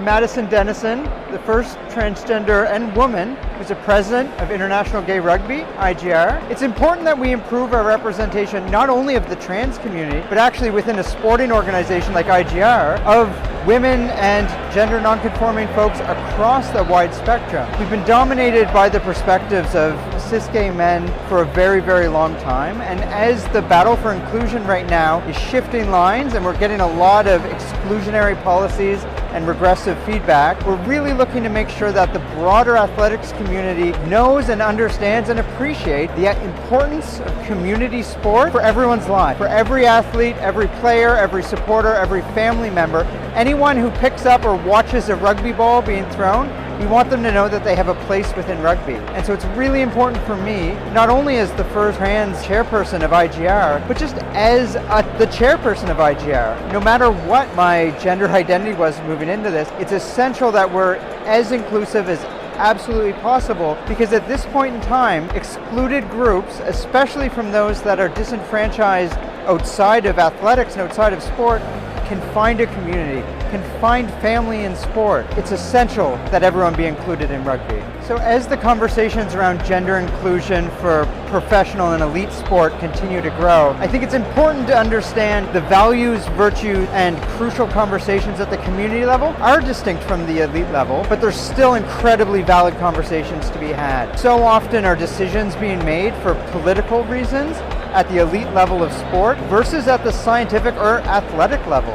Maddison Dennison, the first transgender and woman who's a president of International Gay Rugby, IGR. It's important that we improve our representation not only of the trans community, but actually within a sporting organization like IGR, of women and gender non-conforming folks across the wide spectrum. We've been dominated by the perspectives of cis gay men for a very, very long time, and as the battle for inclusion right now is shifting lines and we're getting a lot of exclusionary policies and regressive feedback, we're really looking to make sure that the broader athletics community knows and understands and appreciates the importance of community sport for everyone's life. For every athlete, every player, every supporter, every family member, anyone who picks up or watches a rugby ball being thrown, we want them to know that they have a place within rugby. And so it's really important for me, not only as the first trans chairperson of IGR, but just as the chairperson of IGR. No matter what my gender identity was moving into this, it's essential that we're as inclusive as absolutely possible, because at this point in time, excluded groups, especially from those that are disenfranchised outside of athletics and outside of sport, can find a community, can find family in sport. It's essential that everyone be included in rugby. So as the conversations around gender inclusion for professional and elite sport continue to grow, I think it's important to understand the values, virtues, and crucial conversations at the community level are distinct from the elite level, but there's still incredibly valid conversations to be had. So often are decisions being made for political reasons at the elite level of sport versus at the scientific or athletic level.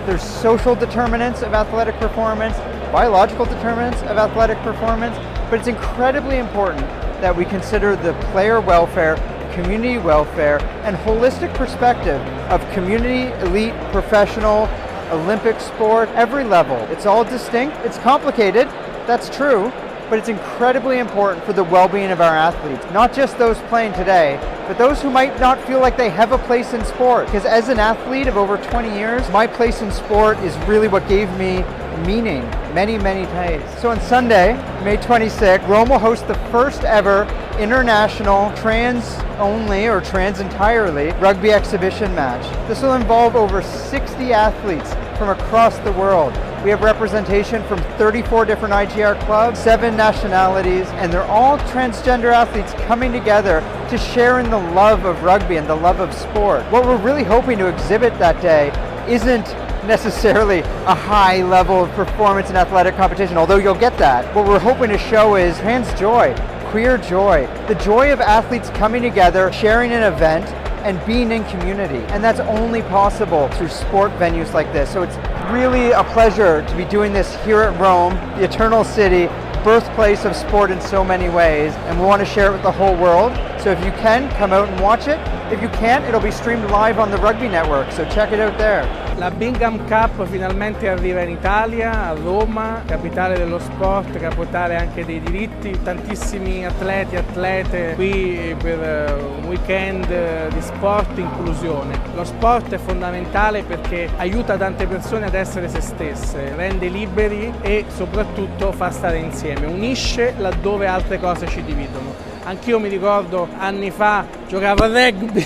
There's social determinants of athletic performance, biological determinants of athletic performance, but it's incredibly important that we consider the player welfare, community welfare, and holistic perspective of community, elite, professional, Olympic sport, every level. It's all distinct, it's complicated, that's true, but it's incredibly important for the well-being of our athletes, not just those playing today, but those who might not feel like they have a place in sport. Because as an athlete of over 20 years, my place in sport is really what gave me meaning many, many days. So on Sunday, May 26th, Roma will host the first ever international trans-only or trans-entirely rugby exhibition match. This will involve over 60 athletes from across the world. We have representation from 34 different IGR clubs, 7 nationalities, and they're all transgender athletes coming together to share in the love of rugby and the love of sport. What we're really hoping to exhibit that day isn't necessarily a high level of performance in athletic competition, although you'll get that. What we're hoping to show is trans joy, queer joy, the joy of athletes coming together, sharing an event, and being in community. And that's only possible through sport venues like this. So it's really a pleasure to be doing this here at Rome, the Eternal City, birthplace of sport in so many ways, and we want to share it with the whole world. So if you can, come out and watch it. If you can't, it'll be streamed live on the Rugby Network, so check it out there. La Bingham Cup finalmente arriva in Italia, a Roma, capitale dello sport, capitale anche dei diritti. Tantissimi atleti, atlete qui per un weekend di sport, inclusione. Lo sport è fondamentale perché aiuta tante persone ad essere se stesse, rende liberi e soprattutto fa stare insieme, unisce laddove altre cose ci dividono. Anch'io mi ricordo anni fa giocavo a rugby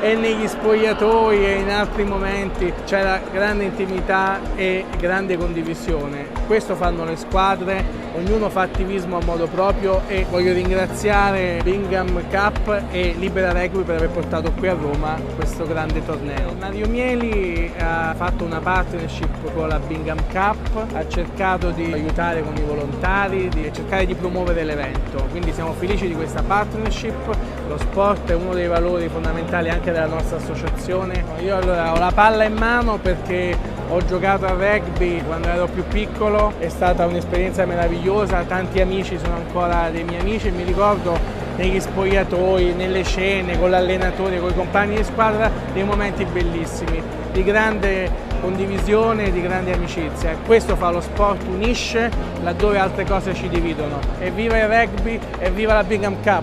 e negli spogliatoi e in altri momenti c'era grande intimità e grande condivisione. Questo fanno le squadre, ognuno fa attivismo a modo proprio e voglio ringraziare Bingham Cup e Libera Rugby per aver portato qui a Roma questo grande torneo. Mario Mieli ha fatto una partnership con la Bingham Cup, ha cercato di aiutare con i volontari, di cercare di promuovere l'evento. Quindi siamo felici di questa partnership, lo sport è uno dei valori fondamentali anche della nostra associazione. Io allora ho la palla in mano perché ho giocato a rugby quando ero più piccolo, è stata un'esperienza meravigliosa, tanti amici sono ancora dei miei amici e mi ricordo negli spogliatoi, nelle cene, con l'allenatore, con i compagni di squadra, dei momenti bellissimi, di grande condivisione e di grande amicizia. Questo fa lo sport, unisce laddove altre cose ci dividono. Evviva il rugby, evviva la Bingham Cup!